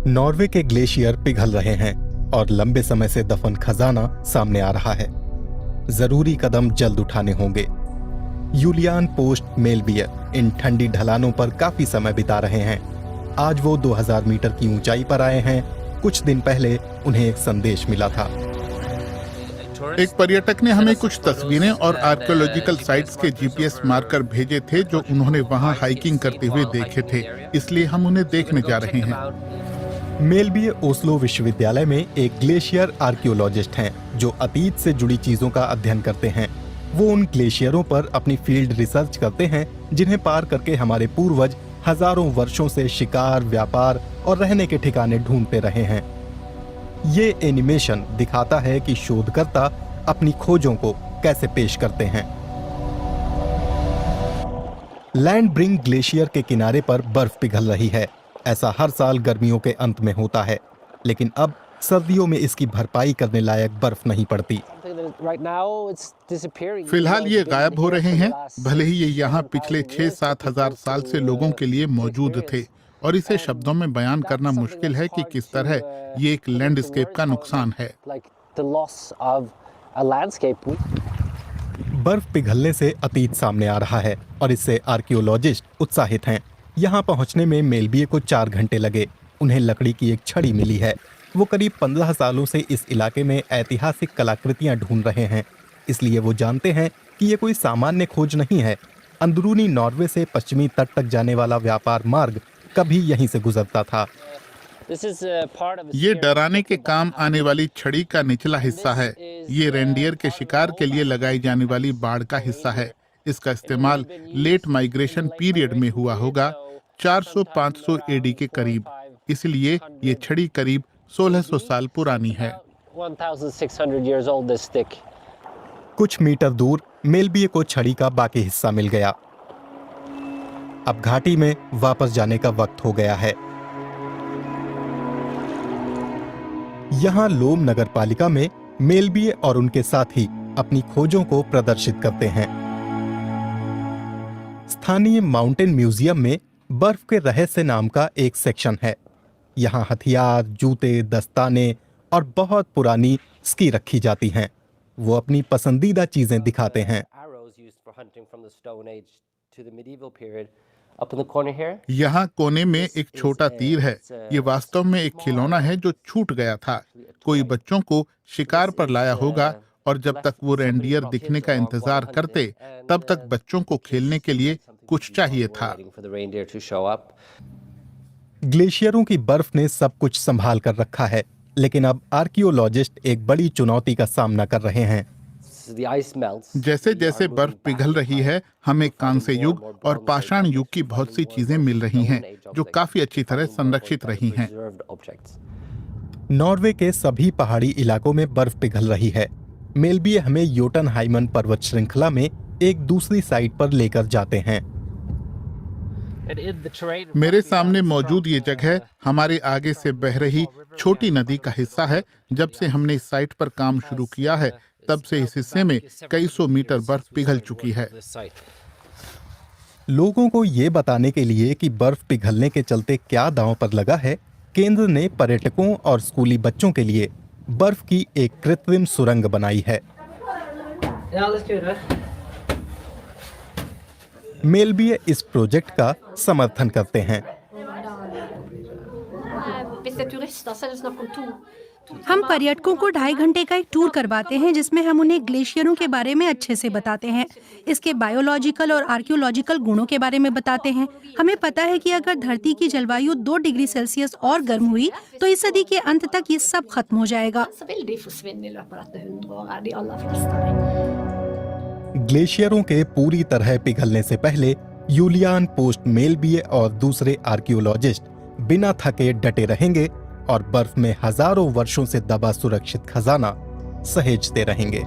Norway के glacier पिघल रहे हैं और लंबे समय से दफन खजाना सामने आ रहा है। जरूरी कदम जल्द उठाने होंगे। यूलियान पोस्ट मेलबियर इन ठंडी ढलानों पर काफी समय बिता रहे हैं। आज वो 2000 मीटर की ऊंचाई पर आए हैं। कुछ दिन पहले उन्हें एक संदेश मिला था। एक पर्यटक ने हमें कुछ तस्वीरें और आर्कियोलॉजिकल साइट्स के जीपीएस मार्कर भेजे थे जो उन्होंने वहां हाइकिंग करते हुए देखे थे, इसलिए हम उन्हें देखने जा रहे हैं। मेलबिये ओस्लो विश्वविद्यालय में एक ग्लेशियर आर्कियोलॉजिस्ट हैं जो अतीत से जुड़ी चीजों का अध्ययन करते हैं। वो उन ग्लेशियरों पर अपनी फील्ड रिसर्च करते हैं जिन्हें पार करके हमारे पूर्वज हजारों वर्षों से शिकार, व्यापार और रहने के ठिकाने ढूंढते रहे हैं। ये एनिमेशन दिखाता है कि शोधकर्ता अपनी खोजों को कैसे पेश करते हैं। लैंड ब्रिंग ग्लेशियर के किनारे पर बर्फ पिघल रही है। ऐसा हर साल गर्मियों के अंत में होता है, लेकिन अब सर्दियों में इसकी भरपाई करने लायक बर्फ नहीं पड़ती। फिलहाल ये गायब हो रहे हैं। भले ही ये यहाँ पिछले 6-7 हजार साल से लोगों के लिए मौजूद थे और इसे शब्दों में बयान करना मुश्किल है कि किस तरह ये एक लैंडस्केप का नुकसान है। बर्फ पिघलने से अतीत सामने आ रहा है और इससे आर्कियोलॉजिस्ट उत्साहित हैं। यहाँ पहुँचने में मेलबिये को 4 घंटे लगे। उन्हें लकड़ी की एक छड़ी मिली है। वो करीब 15 सालों से इस इलाके में ऐतिहासिक कलाकृतियां ढूंढ रहे हैं, इसलिए वो जानते हैं कि ये कोई सामान्य खोज नहीं है। अंदरूनी नॉर्वे से पश्चिमी तट तक जाने वाला व्यापार मार्ग कभी यहीं से गुजरता था। ये डराने के काम आने वाली छड़ी का निचला हिस्सा है। ये रेंडियर के शिकार के लिए लगाई जाने वाली बाड़ का हिस्सा है। इसका इस्तेमाल लेट माइग्रेशन पीरियड में हुआ होगा, 400-500 एडी के करीब। इसलिए ये छड़ी करीब 1600 साल पुरानी है। कुछ मीटर दूर मेलबिये को छड़ी का बाकी हिस्सा मिल गया। अब घाटी में वापस जाने का वक्त हो गया है। यहाँ लोम नगरपालिका में मेलबिये और उनके साथी अपनी खोजों को प्रदर्शित करते हैं। स्थानीय माउंटेन म्यूजियम में बर्फ के रहस्य नाम का एक सेक्शन है। यहाँ हथियार, जूते, दस्ताने और बहुत पुरानी स्की रखी जाती हैं। वो अपनी पसंदीदा चीजें दिखाते हैं। यहाँ कोने में एक छोटा तीर है। ये वास्तव में एक खिलौना है जो छूट गया था। कोई बच्चों को शिकार पर लाया होगा और जब तक वो रेंडियर दिखने का इंतजार करते, तब तक बच्चों को खेलने के लिए कुछ चाहिए था। ग्लेशियरों की बर्फ ने सब कुछ संभाल कर रखा है, लेकिन अब आर्कियोलॉजिस्ट एक बड़ी चुनौती का सामना कर रहे हैं। जैसे जैसे बर्फ पिघल रही है, हमें कांस्य युग और पाषाण युग की बहुत सी चीजें मिल रही हैं, जो काफी अच्छी तरह संरक्षित रही हैं। नॉर्वे के सभी पहाड़ी इलाकों में बर्फ पिघल रही है। मेलबिये हमें योटनहाइमन पर्वत श्रृंखला में एक दूसरी साइट पर लेकर जाते हैं। मेरे सामने मौजूद ये जगह हमारे आगे से बह रही छोटी नदी का हिस्सा है। जब से हमने इस साइट पर काम शुरू किया है, तब से इस हिस्से में कई सौ मीटर बर्फ पिघल चुकी है। लोगों को ये बताने के लिए कि बर्फ पिघलने के चलते क्या दांव पर लगा है, केंद्र ने पर्यटकों और स्कूली बच्चों के लिए बर्फ की एक कृत्रिम सुरंग बनाई है। मेलबिये इस प्रोजेक्ट का समर्थन करते हैं। हम पर्यटकों को 2.5 घंटे का एक टूर करवाते हैं जिसमें हम उन्हें ग्लेशियरों के बारे में अच्छे से बताते हैं, इसके बायोलॉजिकल और आर्कियोलॉजिकल गुणों के बारे में बताते हैं। हमें पता है कि अगर धरती की जलवायु 2 डिग्री सेल्सियस और गर्म हुई तो इस सदी के अंत तक ये सब खत्म हो जाएगा। ग्लेशियरों के पूरी तरह पिघलने से पहले यूलियान पोस्ट मेलबिये और दूसरे आर्कियोलॉजिस्ट बिना थके डटे रहेंगे और बर्फ में हजारों वर्षों से दबा सुरक्षित खजाना सहेजते रहेंगे।